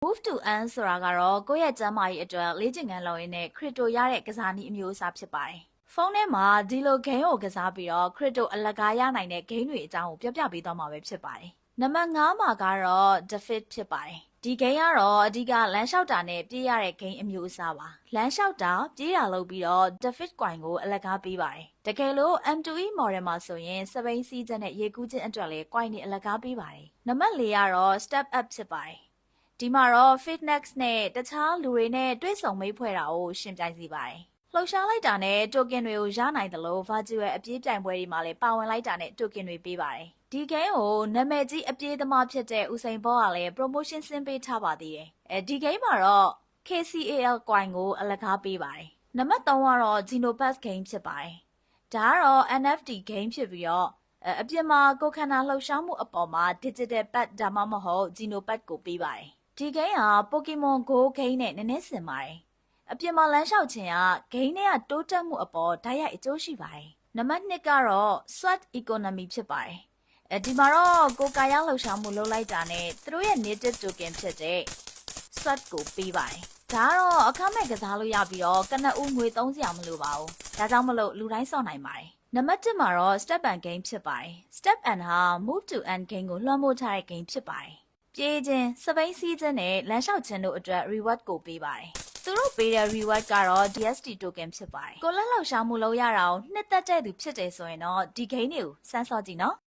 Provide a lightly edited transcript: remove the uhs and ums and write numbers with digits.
Move to earn ဆိုတာကတော့ကိုယ့်ရဲ့ကျန်းမာရေးအတွက်လေ့ကျင့်ခန်းလုပ်ရင်းနဲ့ crypto ရတဲ့ကစားနည်းအမျိုးအစားဖြစ်ပါတယ်။ဖုန်းထဲမှာဒီလို game ကိုကစားပြီးတော့ crypto အလကားရနိုင်တဲ့ game တွေအကြောင်းကိုပြောပြပေးသွားမှာပဲဖြစ်ပါတယ်။နံပါတ်5မှာကတော့ Defeat ဖြစ်ပါတယ်။ဒီ game ကတော့အဓိကလမ်းလျှောက်တာနဲ့ပြေးရတဲ့ game အမျိုးအစားပါ။လမ်းလျှောက်တာပြေးတာလုပ်ပြီးတော့ Defeat coin ကိုအလကားပေးပါတယ်။တကယ်လို့ M2E model မှာဆိုရင်စပိန်စီးချက်နဲ့ရေကူးခြင်းအတွက်လည်း coin တွေအလကားပေးပါတယ်။နံပါတ်4ကတော့ Step Up ဖြစ်ပါတယ်။ဒီမှာတော့ fitness နဲ့တခြားလူတွေနဲ့တွေ့ဆုံမိတ်ဖွဲ့တာကိုရှင်ပြိုင်စေပါတယ်။လှုပ်ရှားလိုက်တာနဲ့ token တွေကိုရနိုင်တယ်လို့ virtual အပြေးပြိုင်ပွဲတွေမှာလည်းပါဝင်လိုက်တာနဲ့ token တွေပေးပါတယ်။ဒီ game ကိုနာမည်ကြီးအပြေးသမားဖြစ်တဲ့ဦးစိန်ဘောကလည်း promotion ဆင်းပေးထားပါသေးတယ်။ဒီ game မှာတော့ KCAL coin ကိုအလကားပေးပါတယ်။နံပါတ်3ကတော့ Genopass game ဖြစ်ပါတယ်။ဒါကတော့ NFT game ဖြစ်ပြီးတော့အပြင်မှာကိုယ်ခန္ဓာလှုပ်ရှားမှုအပေါ်မှာ digital pad ဒါမှမဟုတ် Genopad ကိုပေးပါတယ်။ဒီဂိမ်းဟာ Pokemon Go ဂိမ်းနဲ့နည်းနည်းဆင်ပါတယ်။အပြင်မှာလမ်းလျှောက်ခြင်းကဂိမ်းထဲကတိုးတက်မှုအပေါ်ဓာတ်ရိုက်အကျိုးရှိပါတယ်။နံပါတ်2ကတော့ Sweat Economy ဖြစ်ပါတယ်။ဒီမှာတော့ကိုယ်ကာယလှုပ်ရှားမှုလုပ်လိုက်တာနဲ့သူတို့ရဲ့ native token ဖြစ်တဲ့ Sweat ကိုပေးပါတယ်။ဒါကတော့အခမဲ့ကစားလို့ရပြီးတော့ကနဦးငွေသုံးစရာမလိုပါဘူး။ဒါကြောင့်မလို့လူတိုင်းစောင့်နိုင်ပါတယ်။နံပါတ်1မှာတော့ Step and Game ဖြစ်ပါတယ်။ Step and ဟာ Move to Earn game ကိုလွှမ်းမိုးထားတဲ့ game ဖြစ်ပါတယ်။ပြေးခြင်းစပိန်စီးခြင်းနဲ့လမ်းလျှောက်ခြင်းတို့အတွက် reward ကိုပေးပါတယ်။သူတို့ပေးတဲ့ reward ကတော့ DST token ဖြစ်ပါတယ်။ကိုလက်လှောက်ရှားမှုလုပ်ရတာကိုနှစ်သက်တဲ့သူဖြစ်တယ်ဆိုရင်တော့ဒီ game တွေကိုစမ်းစောကြည့်နော်။